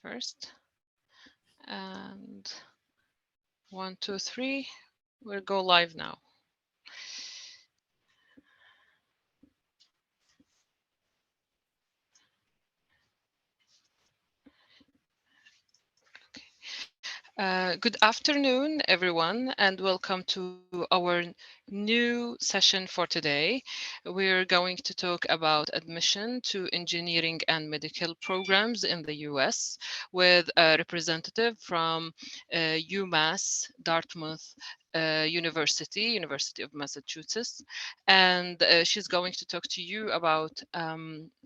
first. And 1, 2, 3. We'll go live now. Good afternoon, everyone, and welcome to our new session for today. We're going to talk about admission to engineering and medical programs in the US with a representative from UMass Dartmouth University of Massachusetts. And she's going to talk to you about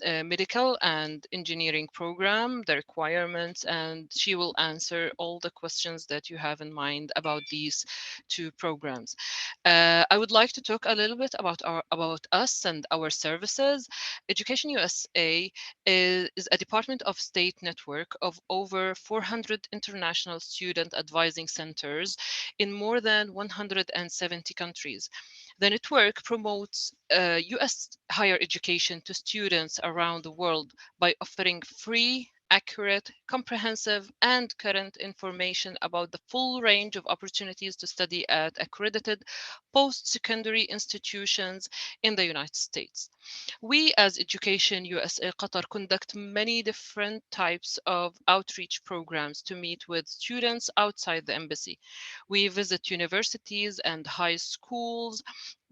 medical and engineering program, the requirements, and she will answer all the questions that you have in mind about these two programs. I would like to talk a little bit about us and our services. Education USA is a Department of State network of over 400 international student advising centers in more than 170 countries. The network promotes US higher education to students around the world by offering free, accurate, comprehensive, and current information about the full range of opportunities to study at accredited post-secondary institutions in the United States. We, as Education USA Qatar, conduct many different types of outreach programs to meet with students outside the embassy. We visit universities and high schools,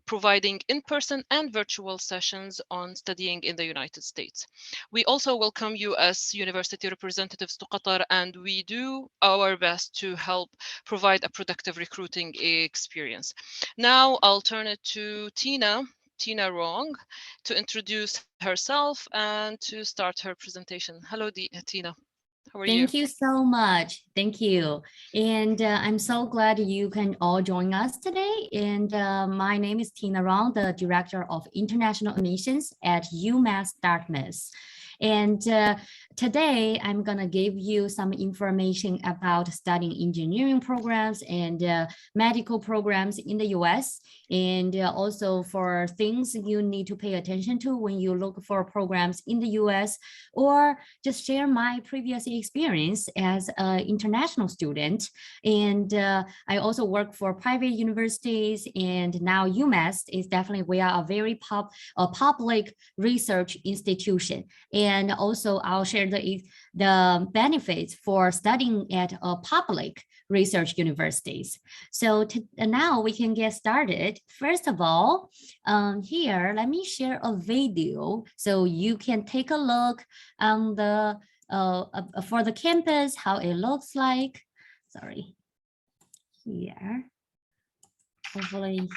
providing in-person and virtual sessions on studying in the United States. We also welcome US university representatives to Qatar, and we do our best to help provide a productive recruiting experience. Now I'll turn it to Tina Wrong, to introduce herself and to start her presentation. Hello, Tina. How are you? Thank you so much. Thank you. And I'm so glad you can all join us today. And my name is Tina Rong, the Director of International Admissions at UMass Dartmouth. And today I'm going to give you some information about studying engineering programs and medical programs in the US, and also for things you need to pay attention to when you look for programs in the US, or just share my previous experience as an international student. And I also work for private universities, and now UMass is definitely, we are a very public research institution. And also I'll share the benefits for studying at a public research universities. So now we can get started. First of all, here, let me share a video so you can take a look on the for the campus, how it looks like. Sorry, here. Hopefully.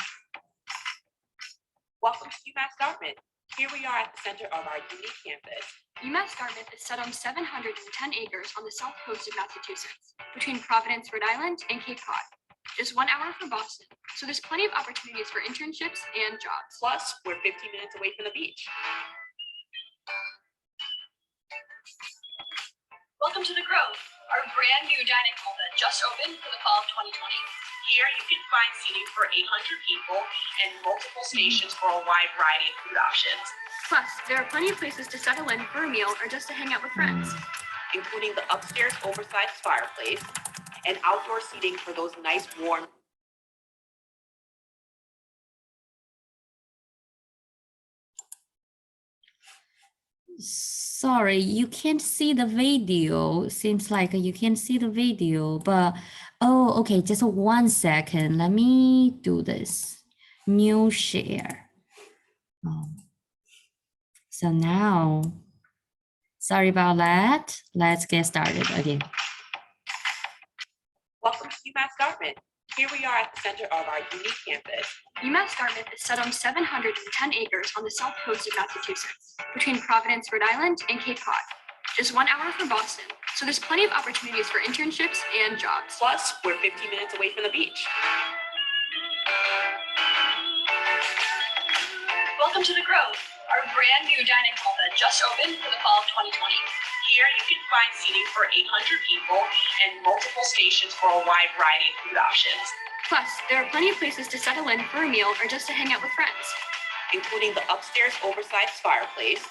Welcome to UMass Dartmouth. Here we are at the center of our unique campus. UMass Dartmouth is set on 710 acres on the south coast of Massachusetts, between Providence, Rhode Island, and Cape Cod. Just 1 hour from Boston, so there's plenty of opportunities for internships and jobs. Plus, we're 15 minutes away from the beach. Welcome to the Grove, our brand new dining hall that just opened for the fall of 2020. Here you can find seating for 800 people and multiple stations for a wide variety of food options. Plus, there are plenty of places to settle in for a meal or just to hang out with friends. Including the upstairs oversized fireplace and outdoor seating for those nice warm. Sorry, you can't see the video. Seems like you can see the video, but oh, okay, just 1 second. Let me do this. New share. So now, sorry about that. Let's get started again. Welcome to UMass Dartmouth. Here we are at the center of our unique campus. UMass Dartmouth is set on 710 acres on the south coast of Massachusetts, between Providence, Rhode Island, and Cape Cod. Just 1 hour from Boston, so there's plenty of opportunities for internships and jobs. Plus, we're 15 minutes away from the beach. Welcome to the Grove, our brand new dining hall that just opened for the fall of 2020. Here you can find seating for 800 people and multiple stations for a wide variety of food options. Plus, there are plenty of places to settle in for a meal or just to hang out with friends. Including the upstairs oversized fireplace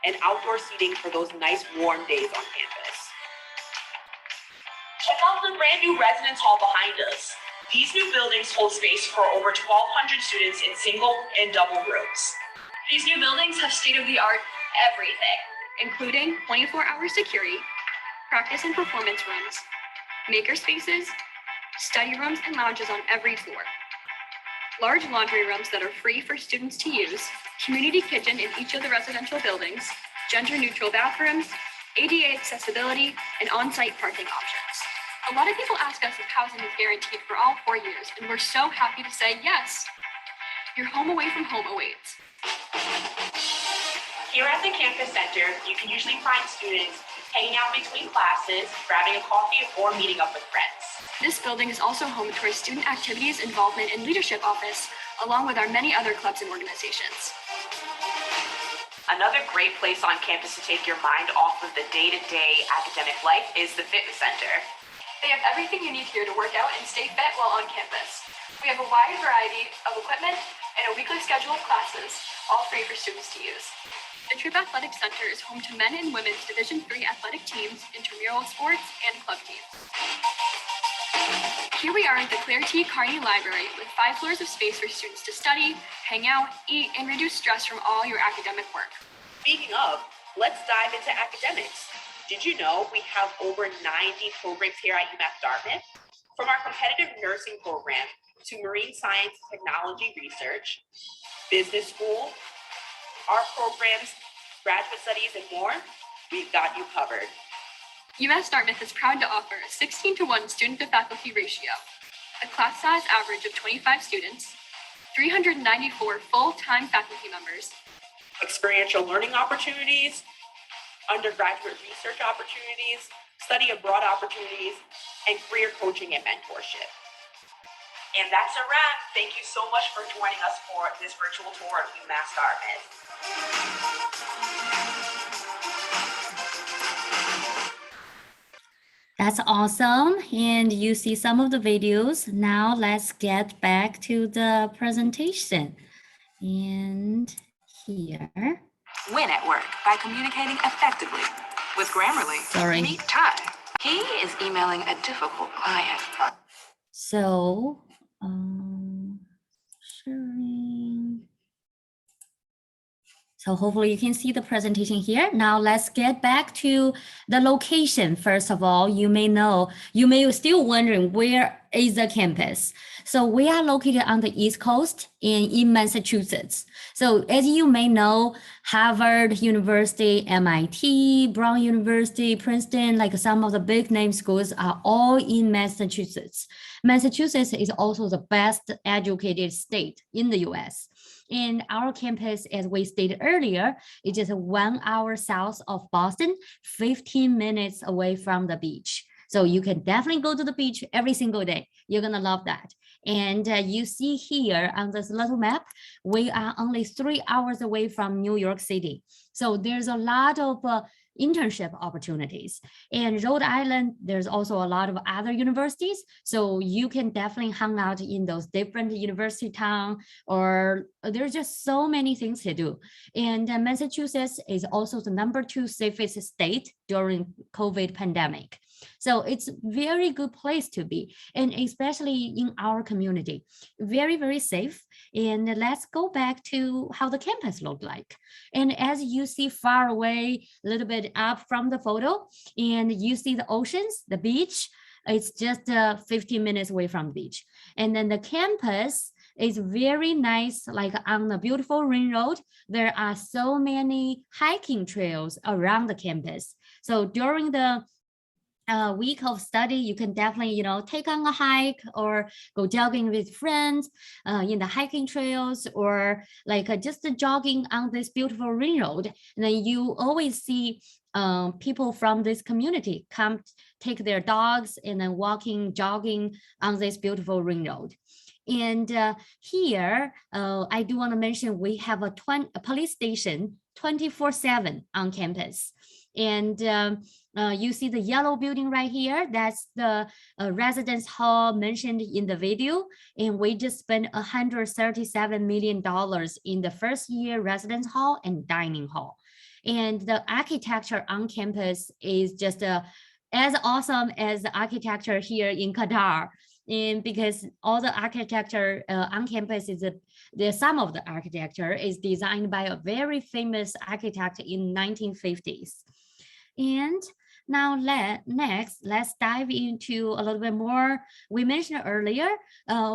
and outdoor seating for those nice warm days on campus. out the brand new residence hall behind us. These new buildings hold space for over 1,200 students in single and double rooms. These new buildings have state-of-the-art everything, including 24-hour security, practice and performance rooms, maker spaces, study rooms and lounges on every floor, large laundry rooms that are free for students to use, community kitchen in each of the residential buildings, gender-neutral bathrooms, ADA accessibility, and on-site parking options. A lot of people ask us if housing is guaranteed for all 4 years, and we're so happy to say yes. Your home away from home awaits. Here at the Campus Center, you can usually find students hanging out between classes, grabbing a coffee, or meeting up with friends. This building is also home to our Student Activities, Involvement, and Leadership Office, along with our many other clubs and organizations. Another great place on campus to take your mind off of the day-to-day academic life is the fitness center. They have everything you need here to work out and stay fit while on campus. We have a wide variety of equipment and a weekly schedule of classes, all free for students to use. The Trip Athletic Center is home to men and women's Division III athletic teams, intramural sports, and club teams. Here we are at the Claire T. Carney Library with 5 floors of space for students to study, hang out, eat, and reduce stress from all your academic work. Speaking of, let's dive into academics. Did you know we have over 90 programs here at UMass Dartmouth? From our competitive nursing program to marine science technology research, business school, art programs, graduate studies, and more, we've got you covered. UMass Dartmouth is proud to offer a 16-to-1 student-to-faculty ratio, a class size average of 25 students, 394 full-time faculty members, Experiential learning opportunities, undergraduate research opportunities, study abroad opportunities, and career coaching and mentorship. And that's a wrap. Thank you so much for joining us for this virtual tour of UMass Dartmouth. That's awesome. And you see some of the videos. Now let's get back to the presentation. And here. Win at work by communicating effectively. With Grammarly, Sorry. meet Ty. He is emailing a difficult client. So, sharing. So hopefully you can see the presentation here. Now let's get back to the location. First of all, you may still wondering where is the campus. So we are located on the East Coast in Massachusetts. So as you may know, Harvard University, MIT, Brown University, Princeton, like some of the big name schools are all in Massachusetts. Massachusetts is also the best educated state in the US. And our campus, as we stated earlier, is just 1 hour south of Boston, 15 minutes away from the beach. So you can definitely go to the beach every single day. You're gonna love that. And you see here on this little map, we are only 3 hours away from New York City. So there's a lot of internship opportunities. And Rhode Island, there's also a lot of other universities. So you can definitely hang out in those different university towns, or there's just so many things to do. And Massachusetts is also the #2 safest state during COVID pandemic. So it's very good place to be, and especially in our community, very, very safe. And let's go back to how the campus looked like. And as you see far away, a little bit up from the photo, and you see the oceans, the beach, it's just 15 minutes away from the beach. And then the campus is very nice, like on the beautiful ring road. There are so many hiking trails around the campus. So during the week of study, you can definitely, take on a hike or go jogging with friends in the hiking trails, or like just jogging on this beautiful ring road. And then you always see people from this community come take their dogs and then jogging on this beautiful ring road. And here, I do want to mention we have a police station 24/7 on campus. And you see the yellow building right here. That's the residence hall mentioned in the video. And we just spent $137 million in the first year residence hall and dining hall. And the architecture on campus is just as awesome as the architecture here in Qatar. And because all the architecture on campus is some of the architecture is designed by a very famous architect in 1950s. And now next, let's dive into a little bit more. We mentioned earlier,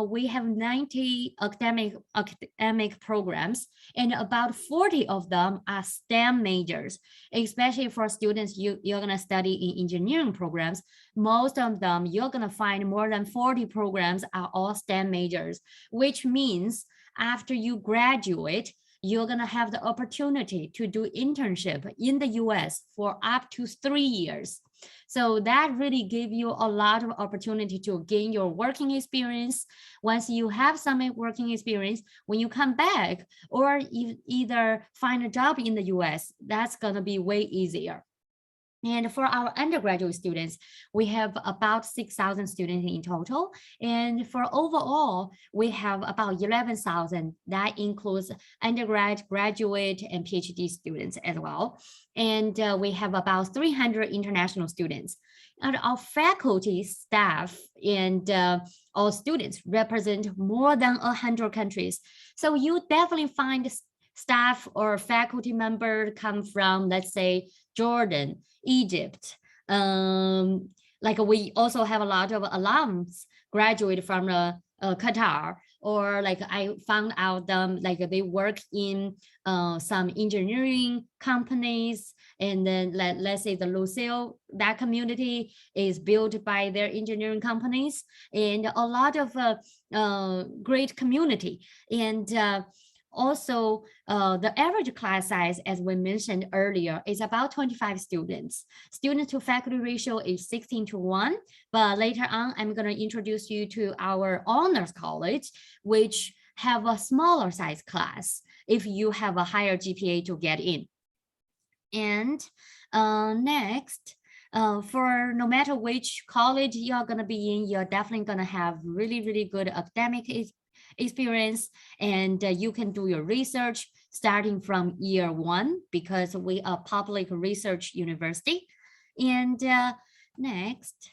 we have 90 academic programs, and about 40 of them are STEM majors, especially for students you're gonna study in engineering programs. Most of them, you're gonna find more than 40 programs are all STEM majors, which means after you graduate, you're going to have the opportunity to do internship in the US for up to 3 years. So that really gives you a lot of opportunity to gain your working experience. Once you have some working experience, when you come back or either find a job in the US, that's going to be way easier. And for our undergraduate students, we have about 6,000 students in total. And for overall, we have about 11,000. That includes undergrad, graduate, and PhD students as well. And we have about 300 international students. And our faculty, staff, and all students represent more than 100 countries. So you definitely find staff or faculty member come from, let's say, Jordan, Egypt. Like we also have a lot of alums graduate from Qatar, or like I found out them like they work in some engineering companies, and then let's say the Lucille, that community is built by their engineering companies, and a lot of great community. And also, the average class size, as we mentioned earlier, is about 25 students. Student to faculty ratio is 16:1, but later on, I'm going to introduce you to our honors college, which have a smaller size class if you have a higher GPA to get in. And next, for no matter which college you're going to be in, you're definitely going to have really, really good academic experience, and you can do your research starting from year 1 because we are public research university. And next,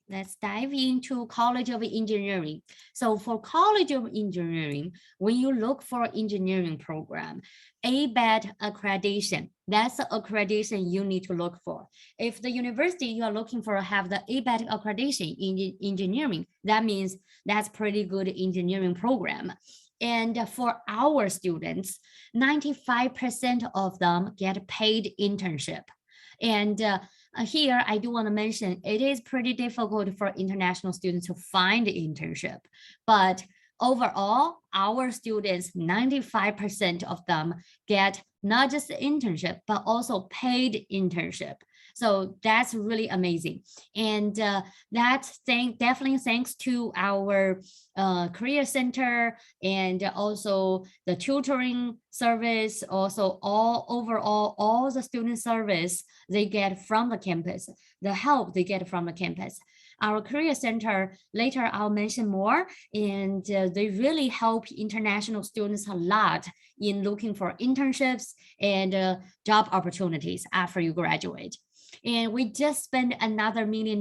let's dive into College of Engineering. So for College of Engineering, when you look for engineering program, ABET accreditation, that's the accreditation you need to look for. If the university you are looking for have the ABET accreditation in engineering, that means that's pretty good engineering program. And for our students, 95% of them get paid internship. And here, I do want to mention, it is pretty difficult for international students to find internship, but overall, our students, 95% of them get not just internship, but also paid internship. So that's really amazing. And that's definitely thanks to our career center and also the tutoring service, also overall, all the student service they get from the campus, the help they get from the campus. Our career center, later I'll mention more, and they really help international students a lot in looking for internships and job opportunities after you graduate. And we just spent another $1 million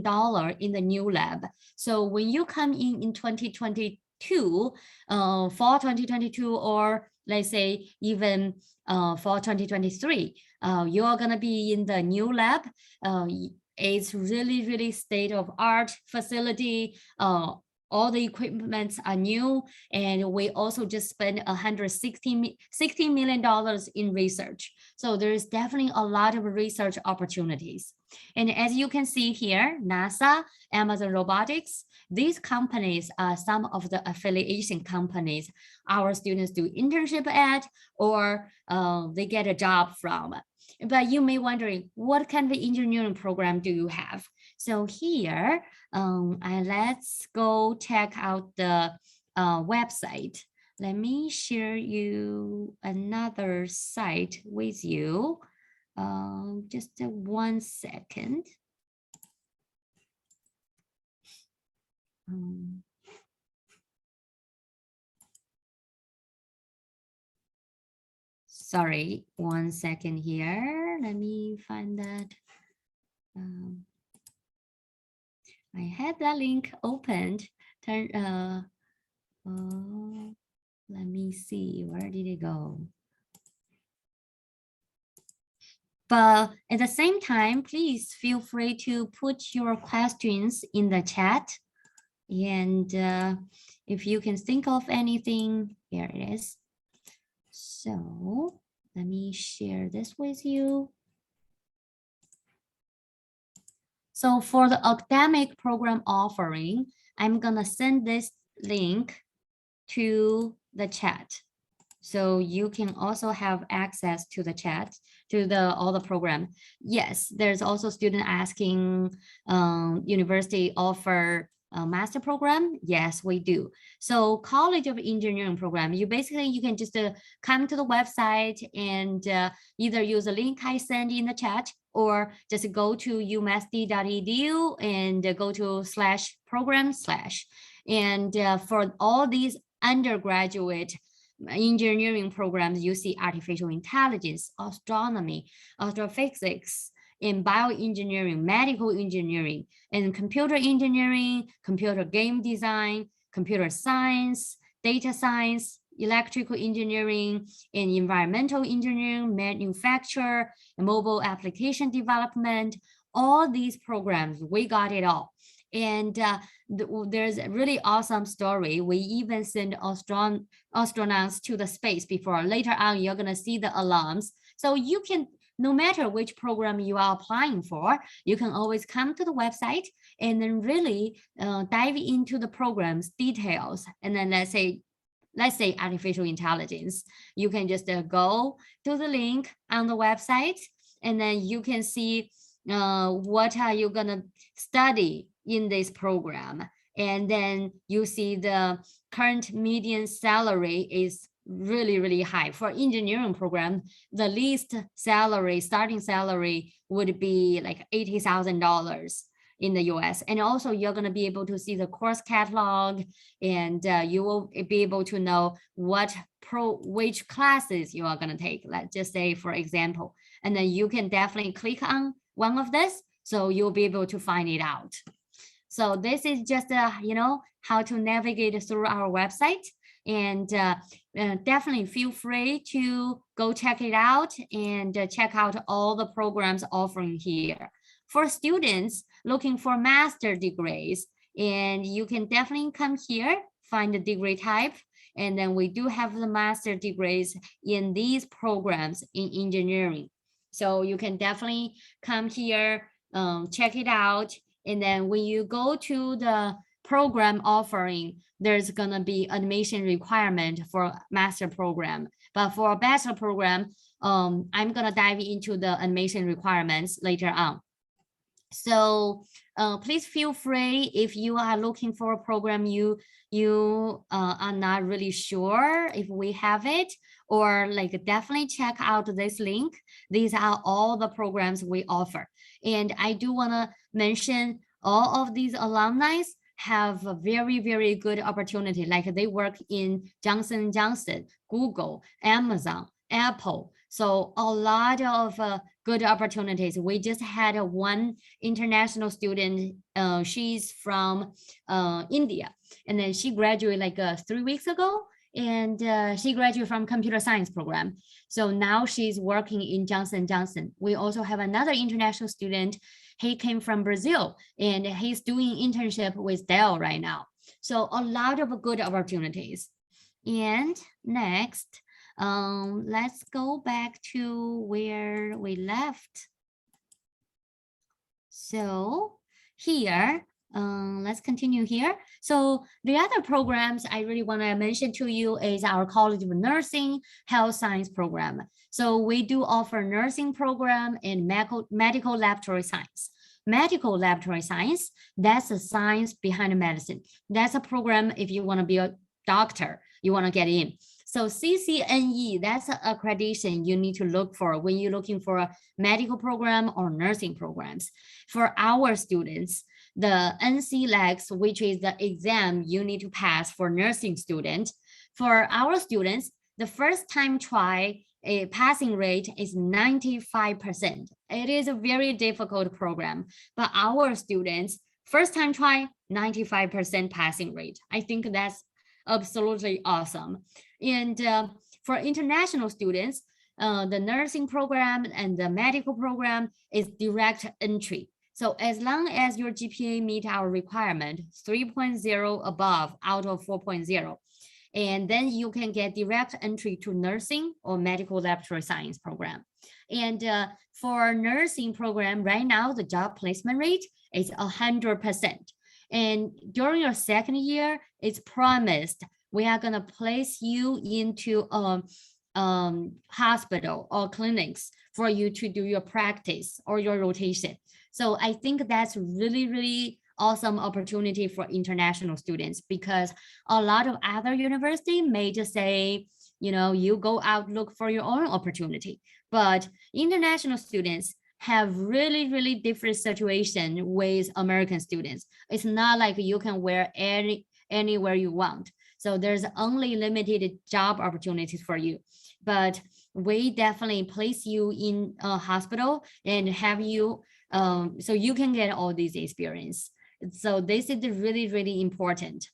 in the new lab. So when you come in 2022, fall 2022, or let's say even fall 2023, you're gonna be in the new lab. It's really, really state-of-art facility. All the equipments are new, and we also just spent $16 million in research. So there's definitely a lot of research opportunities. And as you can see here, NASA, Amazon Robotics, these companies are some of the affiliation companies our students do internship at, or they get a job from. But you may wondering, what kind of engineering program do you have? So here, let's go check out the website. Let me share you another site with you. Just 1 second. Sorry, 1 second here. Let me find that. I had that link opened. Turn, let me see, where did it go? But at the same time, please feel free to put your questions in the chat. And if you can think of anything, here it is. So let me share this with you. So for the academic program offering, I'm gonna send this link to the chat. So you can also have access to the chat, to all the program. Yes, there's also student asking, university offer a master program. Yes, we do. So College of Engineering program, you can just come to the website and either use the link I send in the chat, or just go to umassd.edu and go to /program/. And for all these undergraduate engineering programs, you see artificial intelligence, astronomy, astrophysics, in bioengineering, medical engineering, and computer engineering, computer game design, computer science, data science, electrical engineering, and environmental engineering, manufacture, and mobile application development. All these programs, we got it all. And there's a really awesome story. We even send astronauts to the space before. Later on, you're gonna see the alums. So you can, no matter which program you are applying for, you can always come to the website and then really dive into the program's details. And then let's say artificial intelligence, you can just go to the link on the website, and then you can see what are you gonna study in this program. And then you see the current median salary is really, really high. For engineering program, the least salary, starting salary would be like $80,000 in the US. And also you're going to be able to see the course catalog, and you will be able to know which classes you are going to take. Let's just say, for example, and then you can definitely click on one of this, so you'll be able to find it out. So this is just, how to navigate through our website. And definitely feel free to go check it out and check out all the programs offering here. For students looking for master degrees, and you can definitely come here, find the degree type, and then we do have the master degrees in these programs in engineering. So you can definitely come here, check it out. And then when you go to the program offering, there's gonna be admission requirement for master program. But for a bachelor program, I'm gonna dive into the admission requirements later on. So please feel free, if you are looking for a program you are not really sure if we have it, or like, definitely check out this link. These are all the programs we offer. And I do want to mention, all of these alumni have a very, very good opportunity. Like, they work in Johnson & Johnson, Google, Amazon, Apple. So a lot of good opportunities. We just had one international student. She's from India, and then she graduated like 3 weeks ago, and she graduated from computer science program. So now she's working in Johnson & Johnson. We also have another international student. He came from Brazil, and he's doing internship with Dell right now. So a lot of good opportunities. And next, let's go back to where we left. So here, let's continue here. So the other programs I really want to mention to you is our College of Nursing Health Science program. So we do offer nursing program and medical laboratory science. Medical laboratory science, that's the science behind medicine. That's a program if you want to be a doctor, you want to get in. So CCNE, that's an accreditation you need to look for when you're looking for a medical program or nursing programs. For our students, the NCLEX, which is the exam you need to pass for nursing students. For our students, the first time try, a passing rate is 95%. It is a very difficult program, but our students, first time try, 95% passing rate. I think that's absolutely awesome. And for international students, the nursing program and the medical program is direct entry. So as long as your GPA meet our requirement, 3.0 above out of 4.0, and then you can get direct entry to nursing or medical laboratory science program. And for nursing program right now, the job placement rate is 100%. And during your second year, it's promised we are going to place you into hospital or clinics for you to do your practice or your rotation. So I think that's really, really awesome opportunity for international students, because a lot of other university may just say, you know, you go out, look for your own opportunity. But international students have really, really different situation with American students. It's not like you can wear anywhere you want. So there's only limited job opportunities for you. But we definitely place you in a hospital and have you, so you can get all these experience. So this is really, really important.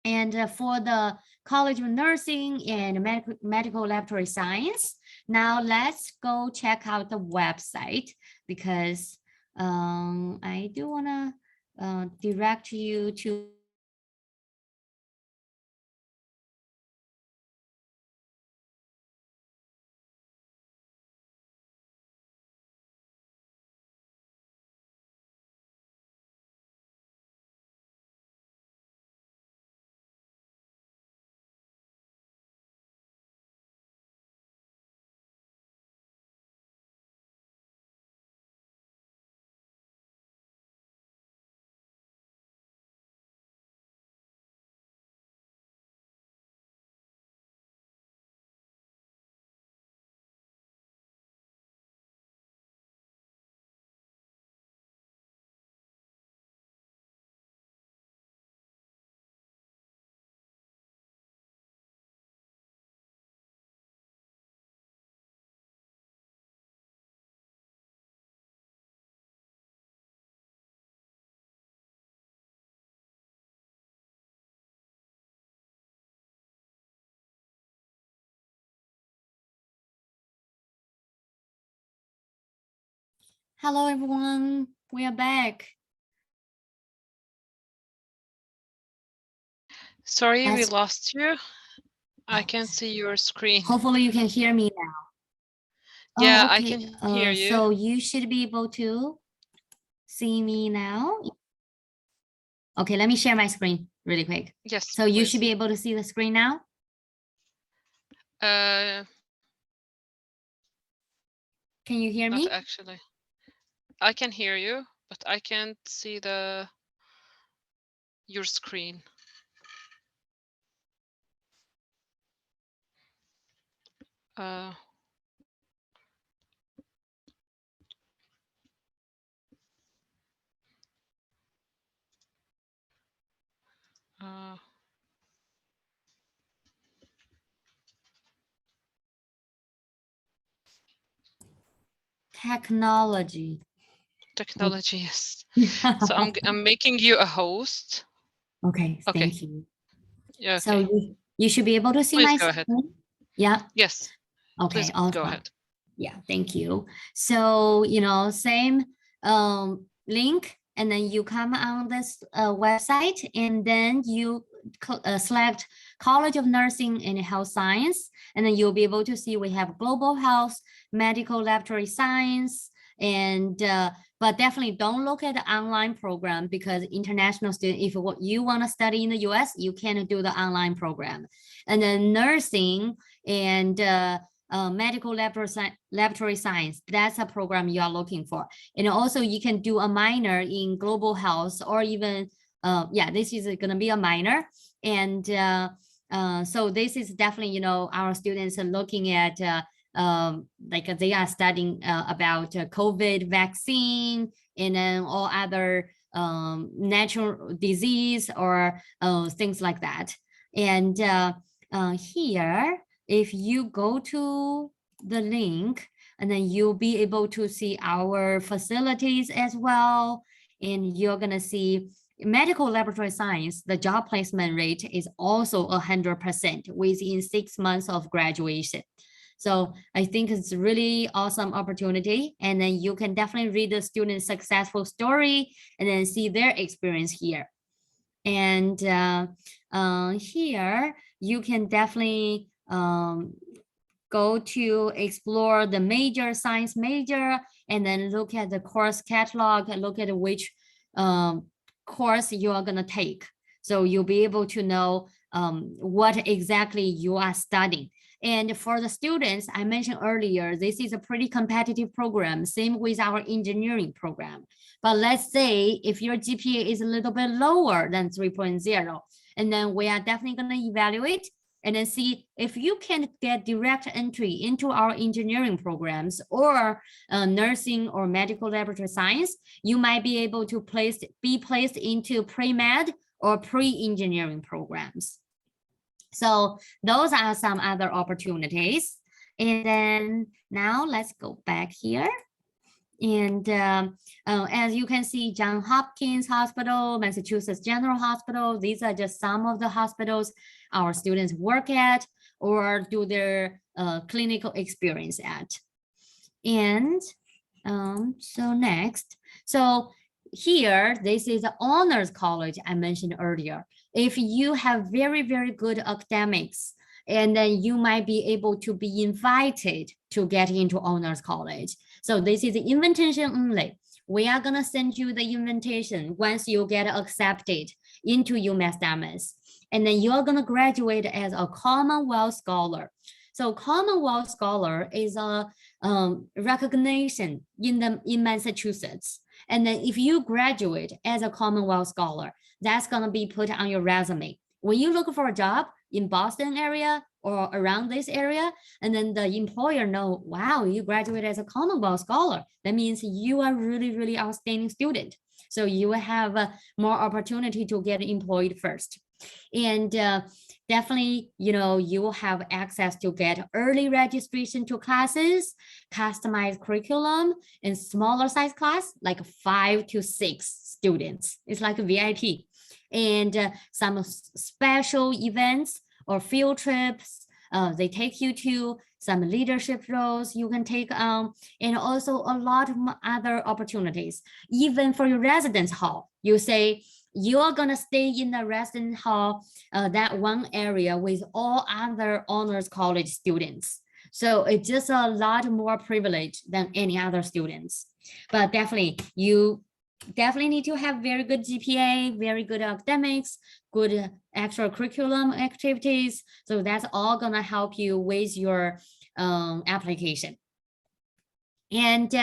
And for the College of Nursing and Medical Laboratory Science, now let's go check out the website, because I do want to direct you to hello, everyone. We are back. Sorry, we That's- lost you. I can't see your screen. Hopefully you can hear me now. Yeah, Oh, I okay. can hear you. So you should be able to see me now. Okay, let me share my screen really quick. Yes, So you please. should be able to see the screen now. Can you hear Not me? actually. I can hear you, but I can't see your screen. Uh, uh, Technology. Technology, yes. So I'm making you a host. Okay, Okay. thank you. Yeah, So okay. you should be able to see Please my go ahead. screen. Yeah. Yes. Okay, Please awesome. go ahead. Yeah, thank you. So, you know, same link, and then you come on this website, and then you select College of Nursing and Health Science, and then you'll be able to see we have global health, medical laboratory science, and but definitely don't look at the online program, because international student, if what you want to study in the US, you can do the online program. And then nursing and medical laboratory science, that's a program you are looking for. And also you can do a minor in global health, or even yeah, this is going to be a minor. And so this is definitely, you know, our students are looking at like they are studying about COVID vaccine, and then all other natural disease or things like that. And here, if you go to the link, and then you'll be able to see our facilities as well. And you're gonna see medical laboratory science, the job placement rate is also 100% within 6 months of graduation. So I think it's really awesome opportunity. And then you can definitely read the student's successful story and then see their experience here. And here you can definitely go to explore the major science major and then look at the course catalog and look at which course you are going to take. So you'll be able to know what exactly you are studying. And for the students, I mentioned earlier, this is a pretty competitive program, same with our engineering program. But let's say if your GPA is a little bit lower than 3.0, and then we are definitely going to evaluate and then see if you can get direct entry into our engineering programs or nursing or medical laboratory science, you might be able to be placed into pre-med or pre-engineering programs. So those are some other opportunities. And then now let's go back here. And as you can see, Johns Hopkins Hospital, Massachusetts General Hospital, these are just some of the hospitals our students work at or do their clinical experience at. And so next, so here, this is the honors college I mentioned earlier. If you have very, very good academics, and then you might be able to be invited to get into honors college. So this is the invitation only. We are gonna send you the invitation once you get accepted into UMass Dartmouth. And then you're gonna graduate as a Commonwealth Scholar. So Commonwealth Scholar is a recognition in Massachusetts. And then if you graduate as a Commonwealth Scholar, that's gonna be put on your resume. When you look for a job in Boston area or around this area, and then the employer know, wow, you graduated as a Commonwealth Scholar. That means you are really, really outstanding student. So you will have more opportunity to get employed first. And definitely, you know, you will have access to get early registration to classes, customized curriculum, and smaller size class, like 5 to 6 students. It's like a VIP. And some special events or field trips, they take you to some leadership roles you can take on, and also a lot of other opportunities. Even for your residence hall, you say, you're gonna stay in the residence hall, that one area with all other honors college students. So it's just a lot more privilege than any other students. But definitely, you definitely need to have very good GPA, very good academics, good extracurriculum activities. So that's all gonna help you with your application. And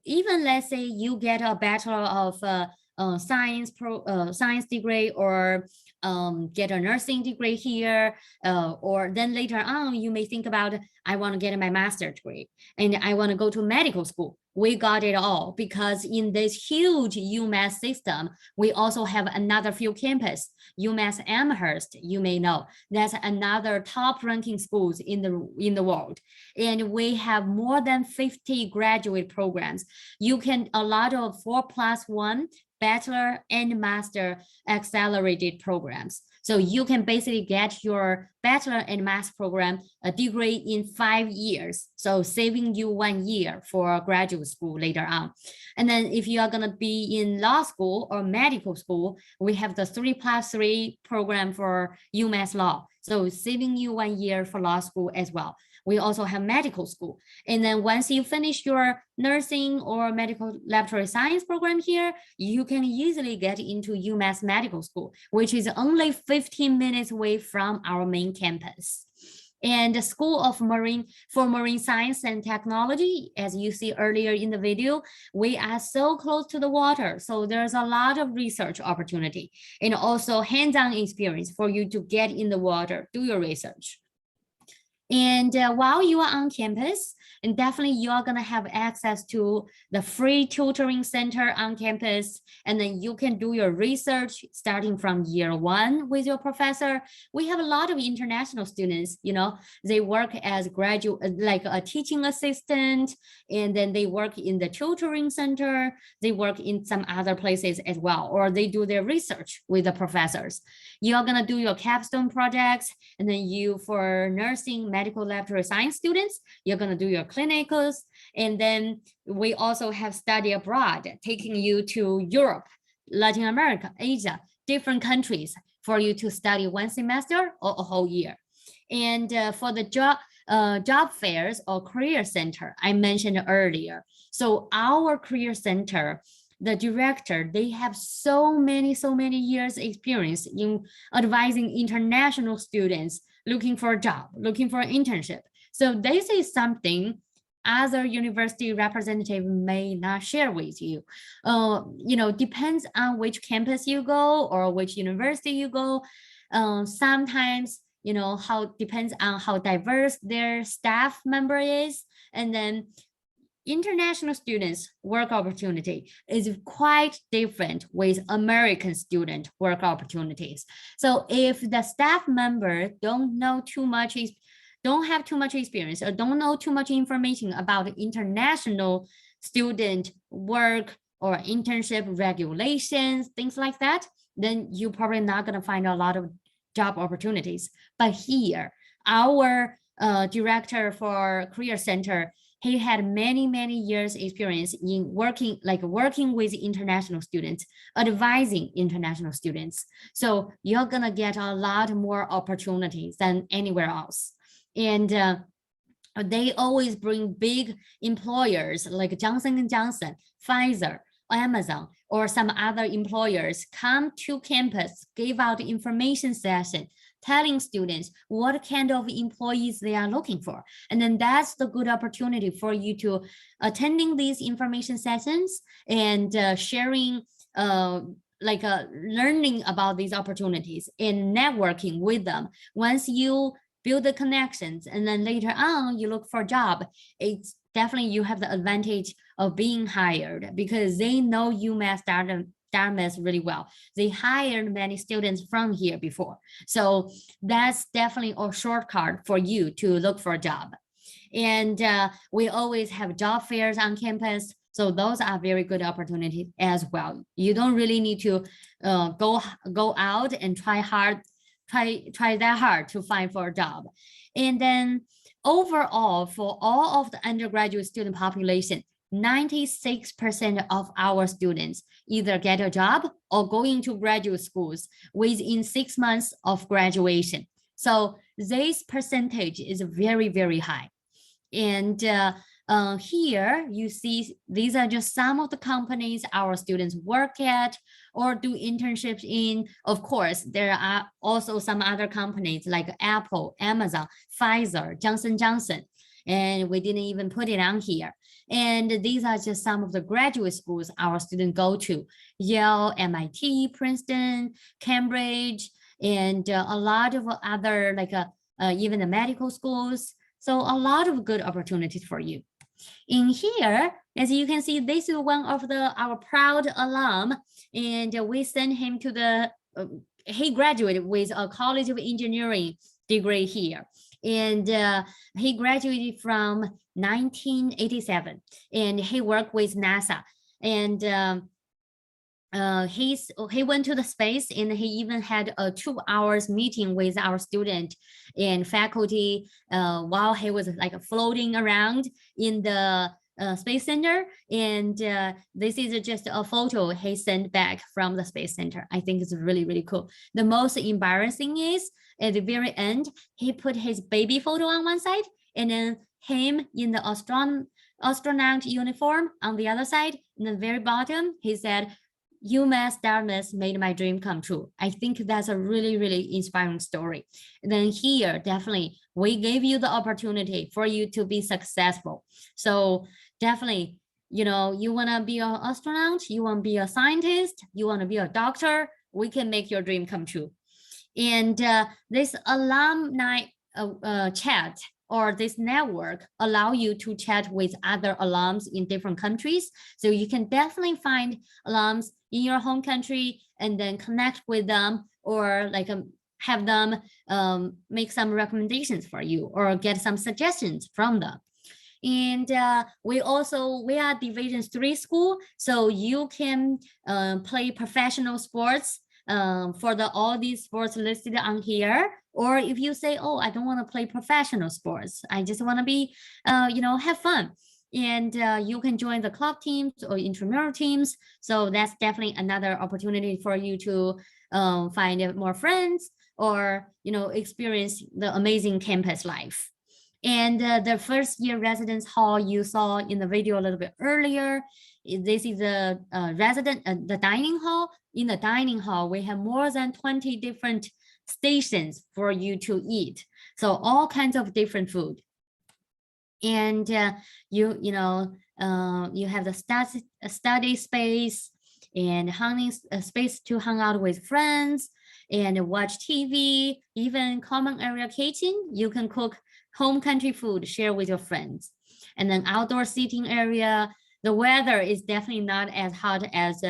even let's say you get a Bachelor of Science degree or get a nursing degree here, or then later on you may think about, I want to get my master's degree and I want to go to medical school. We got it all because in this huge UMass system, we also have another few campus, UMass Amherst, you may know, that's another top ranking schools in the world. And we have more than 50 graduate programs. You can, a lot of 4+1 bachelor and master accelerated programs. So you can basically get your bachelor and master program a degree in 5 years. So saving you 1 year for graduate school later on. And then if you are gonna be in law school or medical school, we have the 3+3 program for UMass Law. So saving you 1 year for law school as well. We also have medical school. And then once you finish your nursing or medical laboratory science program here, you can easily get into UMass Medical School, which is only 15 minutes away from our main campus. And the School of Marine Science and Technology, as you see earlier in the video, we are so close to the water. So there's a lot of research opportunity and also hands-on experience for you to get in the water, do your research. And while you are on campus, and definitely you are going to have access to the free tutoring center on campus. And then you can do your research starting from year 1 with your professor. We have a lot of international students, they work as graduate, like a teaching assistant, and then they work in the tutoring center. They work in some other places as well, or they do their research with the professors. You're going to do your capstone projects, and then for nursing, medical laboratory science students, you're going to do your clinicals. And then we also have study abroad, taking you to Europe, Latin America, Asia, different countries for you to study one semester or a whole year. And for the job fairs or career center, I mentioned earlier. So our career center, the director, they have so many years experience in advising international students looking for a job, looking for an internship. So this is something other university representative may not share with you. Depends on which campus you go or which university you go. Sometimes, how depends on how diverse their staff member is. And then international students' work opportunity is quite different with American student work opportunities. So if the staff member don't have too much experience or don't know too much information about international student work or internship regulations, things like that, then you're probably not going to find a lot of job opportunities. But here, our director for Career Center, he had many years experience in working with international students, advising international students. So you're gonna get a lot more opportunities than anywhere else. And they always bring big employers like Johnson & Johnson, Pfizer, Amazon, or some other employers come to campus, give out information session, telling students what kind of employees they are looking for. And then that's the good opportunity for you to attending these information sessions and sharing, learning about these opportunities and networking with them. Once you build the connections and then later on you look for a job, it's definitely you have the advantage of being hired because they know UMass Dartmouth really well. They hired many students from here before. So that's definitely a shortcut for you to look for a job. And we always have job fairs on campus. So those are very good opportunities as well. You don't really need to go out and try that hard to find for a job. And then overall, for all of the undergraduate student population, 96% of our students either get a job or go into graduate schools within 6 months of graduation. So this percentage is very high. And here you see, these are just some of the companies our students work at or do internships in. Of course, there are also some other companies like Apple, Amazon, Pfizer, Johnson & Johnson, and we didn't even put it on here. And these are just some of the graduate schools our students go to: Yale, MIT, Princeton, Cambridge, and a lot of other, even the medical schools. So a lot of good opportunities for you. In here, as you can see, this is one of our proud alum, and we sent him to he graduated with a College of Engineering degree here. And he graduated from 1987, and he worked with NASA. And he went to the space, and he even had a 2 hours meeting with our student and faculty while he was floating around in the Space Center. And this is just a photo he sent back from the Space Center. I think it's really cool. The most embarrassing is at the very end, he put his baby photo on one side and then him in the astronaut uniform on the other side. In the very bottom, he said, "UMass Dartmouth made my dream come true." I think that's a really inspiring story. And then here, definitely, we gave you the opportunity for you to be successful. So definitely, you want to be an astronaut, you want to be a scientist, you want to be a doctor, we can make your dream come true. And this alumni chat or this network allow you to chat with other alums in different countries. So you can definitely find alums in your home country and then connect with them, or like have them make some recommendations for you or get some suggestions from them. And we are Division 3 school, so you can play professional sports for all these sports listed on here. Or if you say, oh, I don't want to play professional sports, I just want to be, have fun. And you can join the club teams or intramural teams. So that's definitely another opportunity for you to find more friends, or, experience the amazing campus life. And the first year residence hall you saw in the video a little bit earlier, this is the the dining hall. In the dining hall, we have more than 20 different stations for you to eat. So all kinds of different food. And you have the study space and space to hang out with friends and watch TV, even common area kitchen. You can cook home country food, share with your friends. And then outdoor seating area. The weather is definitely not as hot as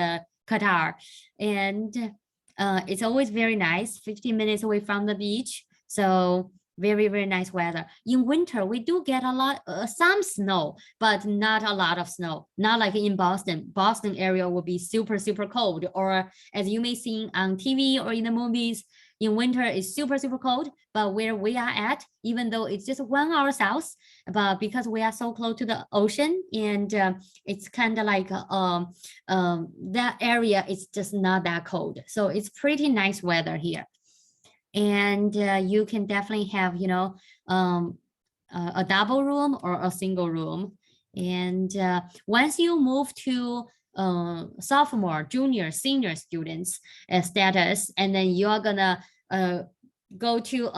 Qatar. And it's always very nice, 15 minutes away from the beach. So very, very nice weather. In winter, we do get a lot, some snow, but not a lot of snow. Not like in Boston. Boston area will be super, super cold. Or as you may see on TV or in the movies, in winter it's super, super cold. But where we are at, even though it's just 1 hour south, but because we are so close to the ocean, and it's kind of like that area is just not that cold. So it's pretty nice weather here. And you can definitely have, a double room or a single room. And once you move to sophomore, junior, senior students status, and then you're gonna go to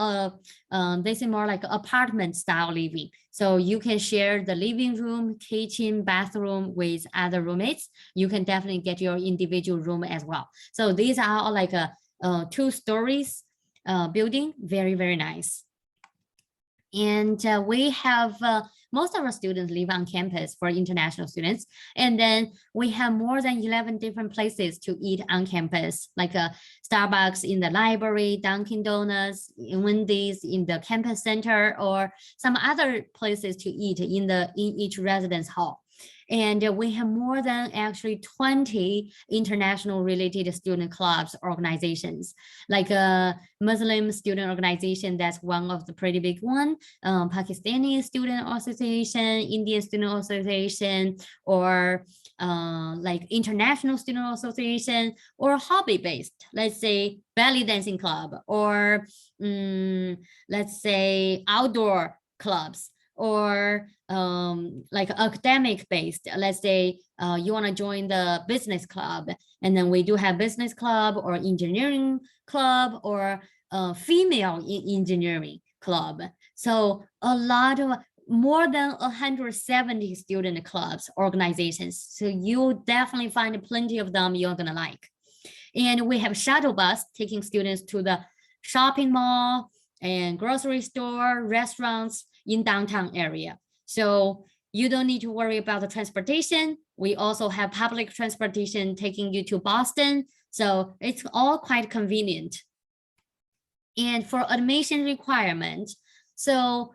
this is more like apartment style living. So you can share the living room, kitchen, bathroom with other roommates. You can definitely get your individual room as well. So these are all like 2 stories building, very, very nice. And we have most of our students live on campus for international students. And then we have more than 11 different places to eat on campus, like Starbucks in the library, Dunkin' Donuts, Wendy's in the campus center, or some other places to eat in each residence hall. And we have more than actually 20 international related student clubs organizations, like a Muslim student organization. That's one of the pretty big one, Pakistani student association, Indian student association, or like international student association, or hobby-based, let's say belly dancing club, or let's say outdoor clubs, or like academic based. Let's say you want to join the business club, and then we do have business club or engineering club, or female engineering club. So a lot of more than 170 student clubs, organizations. So you'll definitely find plenty of them you're gonna like. And we have shuttle bus taking students to the shopping mall and grocery store, restaurants in downtown area. So you don't need to worry about the transportation. We also have public transportation taking you to Boston. So it's all quite convenient. And for admission requirement, so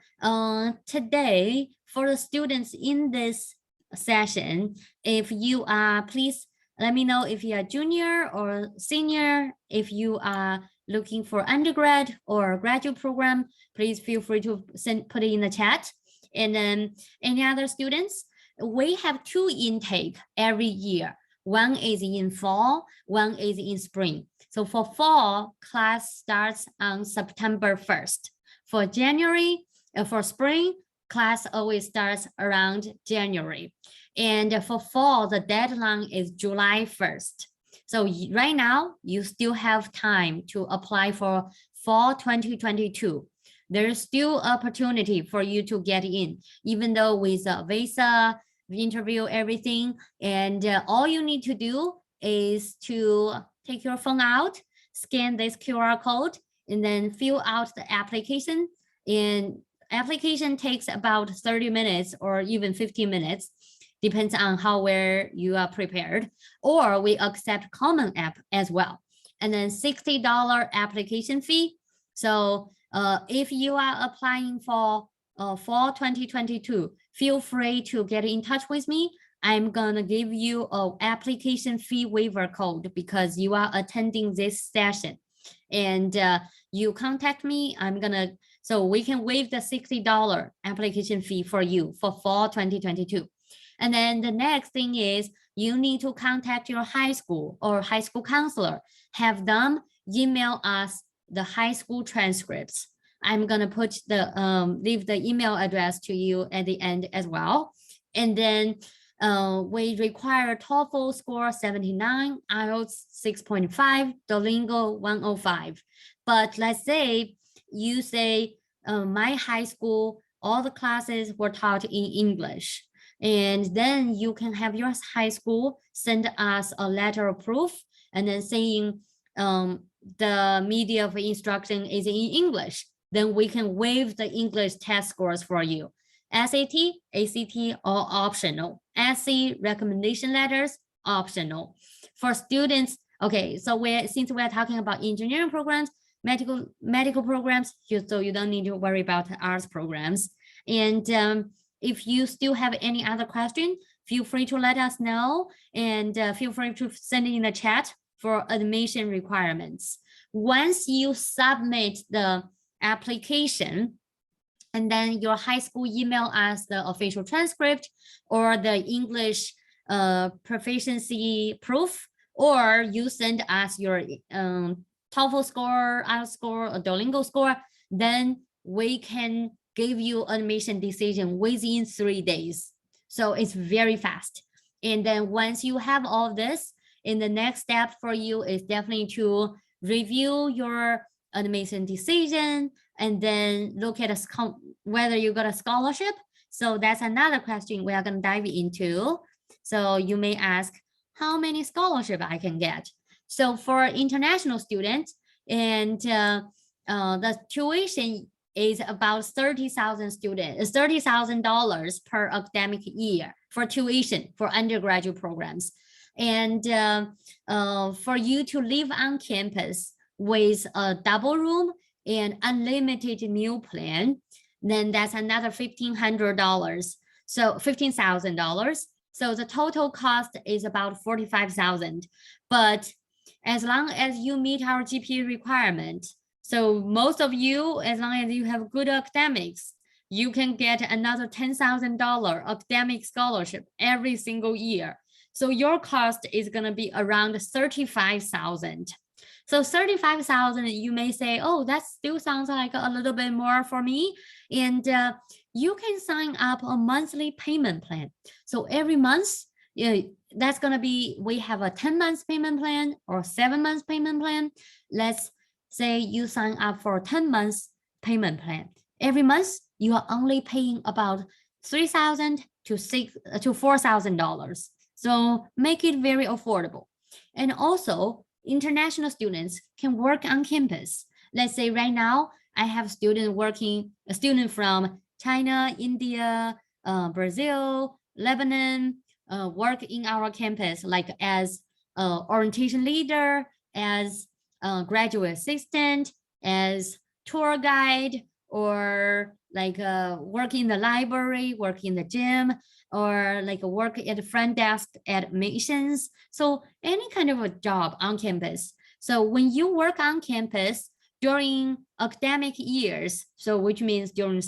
today for the students in this session, if you are, please let me know if you are junior or senior. If you are looking for undergrad or graduate program, please feel free to put it in the chat. And then any other students, we have 2 intake every year. One is in fall, one is in spring. So for fall, class starts on September 1st. For January, for spring, class always starts around January. And for fall, the deadline is July 1st. So right now, you still have time to apply for fall 2022. There's still opportunity for you to get in, even though with a visa, interview, everything. And all you need to do is to take your phone out, scan this QR code, and then fill out the application. And application takes about 30 minutes or even 15 minutes, depends on how well you are prepared, or we accept Common App as well. And then $60 application fee. So if you are applying for fall 2022, feel free to get in touch with me. I'm gonna give you an application fee waiver code because you are attending this session. And you contact me, so we can waive the $60 application fee for you for fall 2022. And then the next thing is you need to contact your high school or high school counselor, have them email us the high school transcripts. I'm gonna put leave the email address to you at the end as well. And then we require TOEFL score 79, IELTS 6.5, Duolingo 105. But let's say you say my high school, all the classes were taught in English. And then you can have your high school send us a letter of proof and then saying the media of instruction is in English. Then we can waive the English test scores for you. SAT, ACT, all optional. SC recommendation letters, optional. For students, okay, so since we're talking about engineering programs, medical programs, so you don't need to worry about arts programs. And if you still have any other question, feel free to let us know, and feel free to send it in the chat for admission requirements. Once you submit the application, and then your high school email us the official transcript or the English proficiency proof, or you send us your TOEFL score, IELTS score, or Duolingo score, then we can give you admission decision within 3 days. So it's very fast. And then once you have all this, in the next step for you is definitely to review your admission decision and then look at whether you got a scholarship. So that's another question we are going to dive into. So you may ask, how many scholarships I can get? So for international students, and the tuition is about $30,000 per academic year for tuition for undergraduate programs. And for you to live on campus with a double room and unlimited meal plan, then that's another $1,500. So $15,000. So the total cost is about $45,000. But as long as you meet our GPA requirement, so most of you, as long as you have good academics, you can get another $10,000 academic scholarship every single year. So your cost is going to be around $35,000. So $35,000, you may say, oh, that still sounds like a little bit more for me. And you can sign up a monthly payment plan. So every month, that's going to be, we have a 10 months payment plan or 7 months payment plan. Let's say you sign up for a 10 months payment plan. Every month, you are only paying about $3,000 to $4,000. So make it very affordable. And also, international students can work on campus. Let's say right now, I have a student from China, India, Brazil, Lebanon, work in our campus, like as orientation leader, as graduate assistant, as tour guide, or like work in the library, work in the gym, or like work at the front desk at admissions. So any kind of a job on campus. So when you work on campus during academic years, so which means during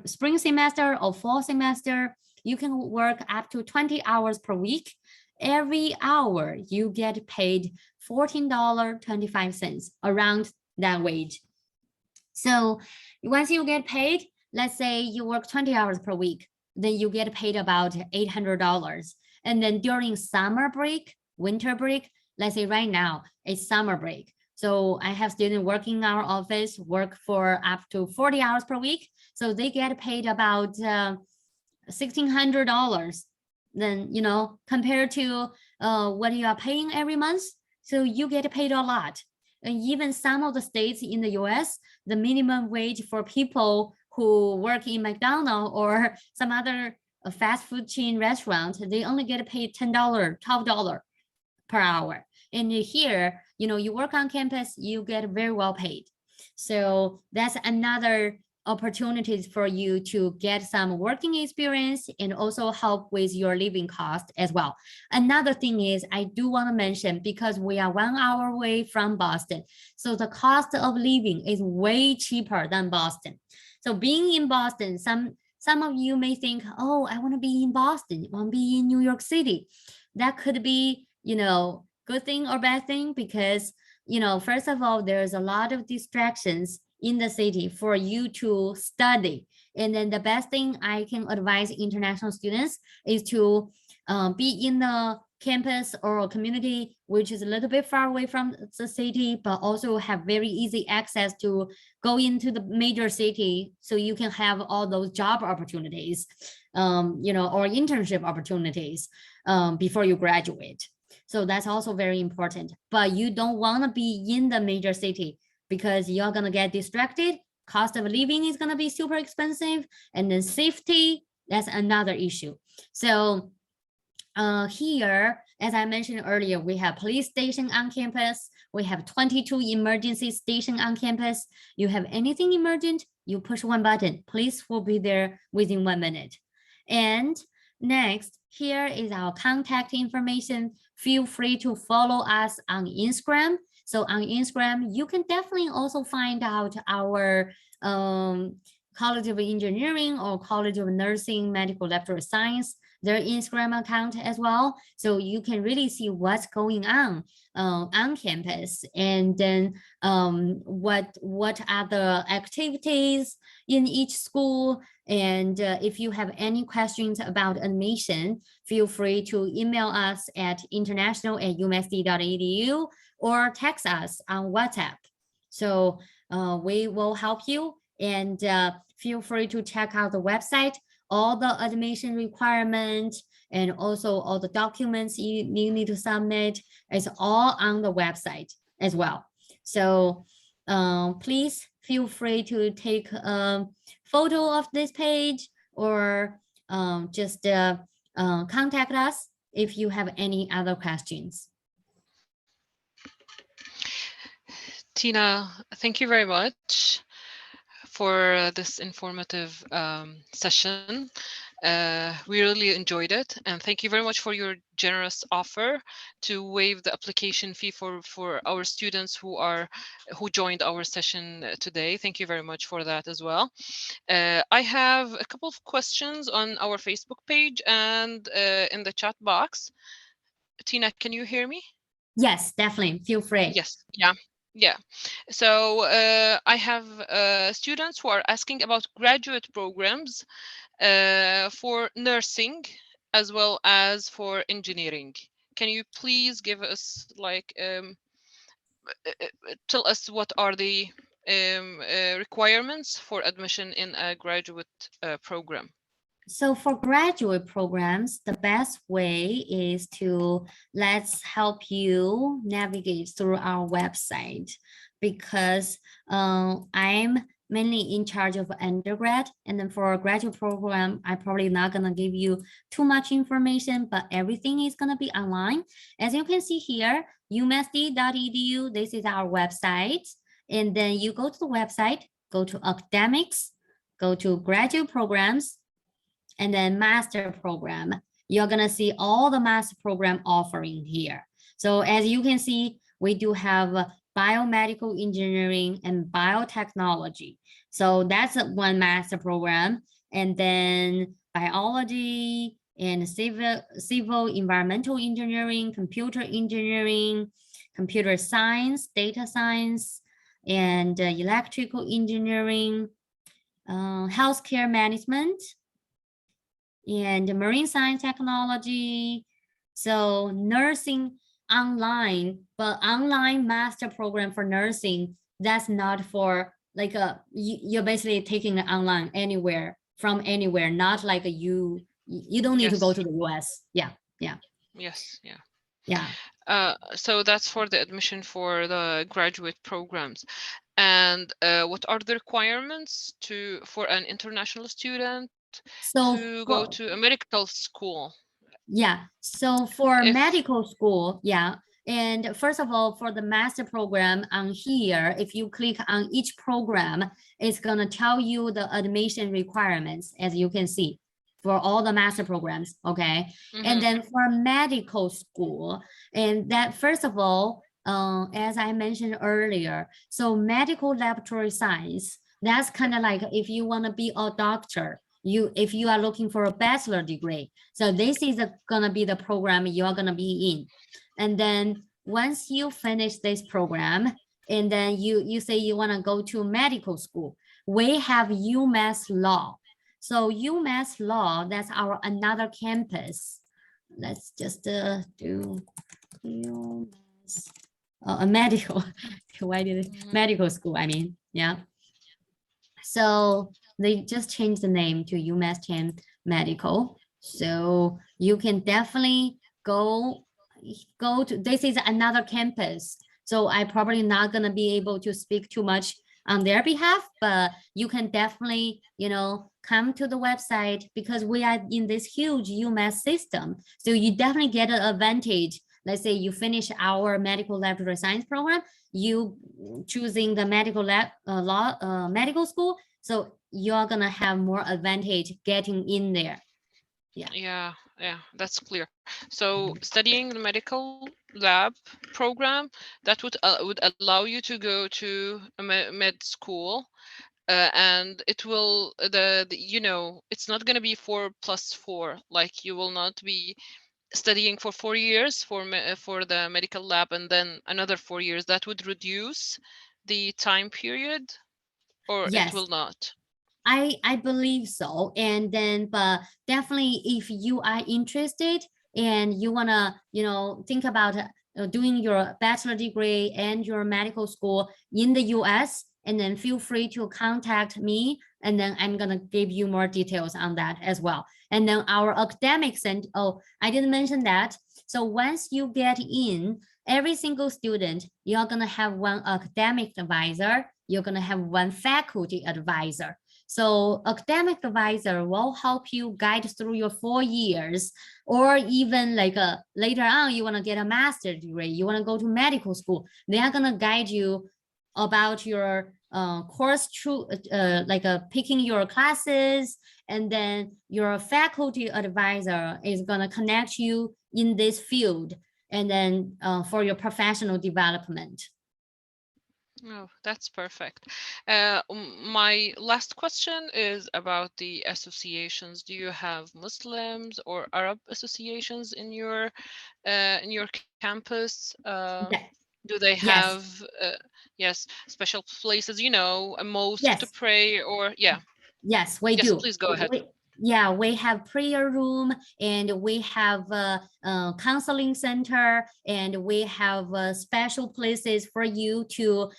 spring semester or fall semester, you can work up to 20 hours per week. Every hour you get paid $14.25, around that wage. So once you get paid, let's say you work 20 hours per week, then you get paid about $800. And then during summer break, winter break, let's say right now it's summer break. So I have students working in our office, work for up to 40 hours per week. So they get paid about $1,600. Then, compared to what you are paying every month, so you get paid a lot. And even some of the states in the US, the minimum wage for people who work in McDonald's or some other fast food chain restaurant, they only get paid $10, $12 per hour. And here, you work on campus, you get very well paid. So that's another opportunities for you to get some working experience and also help with your living cost as well. Another thing is I do want to mention, because we are 1 hour away from Boston, so the cost of living is way cheaper than Boston. So being in Boston, some of you may think, oh, I want to be in Boston, I want to be in New York City. That could be, good thing or bad thing, because, first of all, there's a lot of distractions in the city for you to study. And then the best thing I can advise international students is to be in the campus or community, which is a little bit far away from the city, but also have very easy access to go into the major city, so you can have all those job opportunities, or internship opportunities before you graduate. So that's also very important. But you don't want to be in the major city, because you're going to get distracted. Cost of living is going to be super expensive. And then safety, that's another issue. So here, as I mentioned earlier, we have police station on campus. We have 22 emergency station on campus. You have anything emergent, you push one button, police will be there within 1 minute. And next, here is our contact information. Feel free to follow us on Instagram. So on Instagram, you can definitely also find out our College of Engineering or College of Nursing Medical Laboratory Science, their Instagram account as well. So you can really see what's going on campus, and then what are the activities in each school. And if you have any questions about admission, feel free to email us at international@umassd.edu or text us on WhatsApp. So we will help you, and feel free to check out the website. All the admission requirements and also all the documents you need to submit is all on the website as well. So please feel free to take a photo of this page, or just contact us if you have any other questions. Tina, thank you very much for this informative session. We really enjoyed it, and thank you very much for your generous offer to waive the application fee for our students who joined our session today. Thank you very much for that as well. I have a couple of questions on our Facebook page and in the chat box. Tina, can you hear me? Yes, definitely. Feel free. Yes. Yeah. So I have students who are asking about graduate programs for nursing as well as for engineering. Can you please give us tell us what are the requirements for admission in a graduate program? So for graduate programs, the best way is to let's help you navigate through our website, because I'm mainly in charge of undergrad, and then for a graduate program, I'm probably not gonna give you too much information, but everything is gonna be online. As you can see here, umassd.edu, this is our website. And then you go to the website, go to academics, go to graduate programs, and then master program. You're gonna see all the master program offering here. So as you can see, we do have biomedical engineering and biotechnology. So that's one master program. And then biology and civil environmental engineering, computer engineering, computer science, data science, and electrical engineering, healthcare management, and marine science technology. So nursing online, but online master program for nursing, that's not for you're basically taking it online anywhere from anywhere, not like you don't need to go to the US. Yeah. Yes, yeah. Yeah. So that's for the admission for the graduate programs. And what are the requirements for an international student So to go for, to a medical school? yeah, so for If medical school, yeah. And first of all, for the master program on here, if you click on each program, it's gonna tell you the admission requirements, as you can see, for all the master programs, okay? And Mhm. then for medical school, and that first of all, as I mentioned earlier, so medical laboratory science, that's kind of like if you want to be a doctor, if you are looking for a bachelor degree, so this is gonna be the program you're gonna be in. And then once you finish this program, and then you say you wanna go to medical school, we have UMass Law. So UMass Law, that's our another campus. Let's just do UMass, a medical, why did it, Mhm. medical school, I mean, yeah. So they just changed the name to UMass Medical. So you can definitely go to, this is another campus. So I probably not gonna be able to speak too much on their behalf, but you can definitely, come to the website because we are in this huge UMass system. So you definitely get an advantage. Let's say you finish our medical laboratory science program, you choosing the medical medical school, so you're gonna have more advantage getting in there. Yeah. Yeah, that's clear. So studying the medical lab program, that would allow you to go to a med school, and it will it's not going to be 4+4. Like you will not be studying for 4 years for the medical lab and then another 4 years. That would reduce the time period, or it Yes, will not. I believe so. And then, but definitely, if you are interested and you wanna, think about doing your bachelor degree and your medical school in the U.S., and then feel free to contact me, and then I'm gonna give you more details on that as well. And then our academic center. Oh, I didn't mention that. So once you get in, every single student, you're gonna have one academic advisor. You're gonna have one faculty advisor. So academic advisor will help you guide through your 4 years, or even like later on, you want to get a master's degree, you want to go to medical school. They are going to guide you about your course, like picking your classes, and then your faculty advisor is going to connect you in this field, and then for your professional development. Oh, that's perfect. My last question is about the associations. Do you have Muslims or Arab associations in your campus? That- Do they yes, have yes, special places, a mosque to yes. pray, or yeah. Yes, we Yes, do. please go ahead. Yeah, we have prayer room, and we have a counseling center, and we have special places for you to,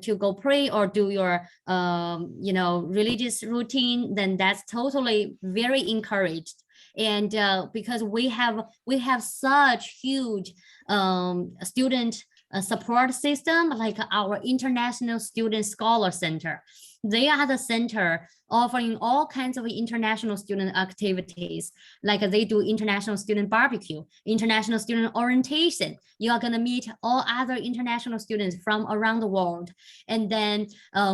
to go pray or do your, religious routine. Then that's totally very encouraged. And because we have such huge student support system, like our International Student Scholar Center. They are the center offering all kinds of international student activities, like they do international student barbecue, international student orientation. You are going to meet all other international students from around the world. And then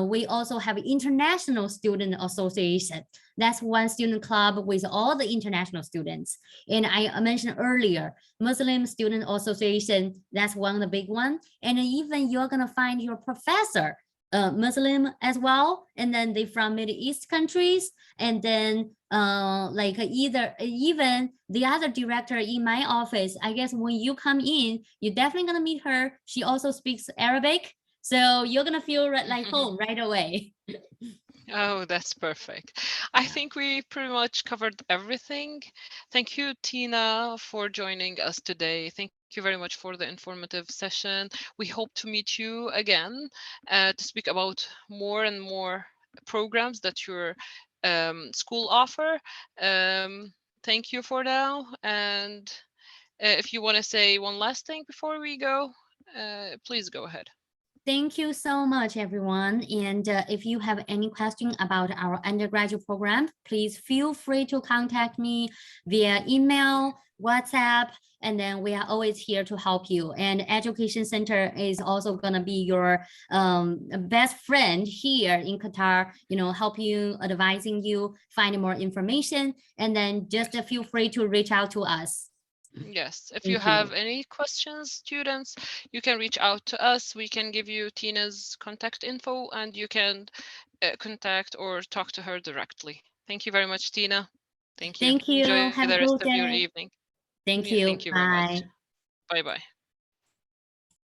we also have International Student Association. That's one student club with all the international students. And I mentioned earlier, Muslim Student Association, that's one of the big ones. And even you're going to find your professor Muslim as well, and then they from Middle East countries, and then like either even the other director in my office. I guess when you come in, you're definitely gonna meet her. She also speaks Arabic, so you're gonna feel like home right away. Oh, that's perfect. I think we pretty much covered everything. Thank you, Tina, for joining us today. Thank you very much for the informative session. We hope to meet you again to speak about more and more programs that your school offer. Thank you for now, and if you want to say one last thing before we go, please go ahead. Thank you so much, everyone. And if you have any question about our undergraduate program, please feel free to contact me via email, WhatsApp, and then we are always here to help you. And Education Center is also going to be your best friend here in Qatar, help you, advising you, finding more information, and then just feel free to reach out to us. Yes, if Thank you have any questions, students, you can reach out to us. We can give you Tina's contact info and you can contact or talk to her directly. Thank you very much, Tina. Thank you. Thank you. Enjoy Have the a rest good of your day. evening. Thank you. Thank you very much. Bye. Bye-bye.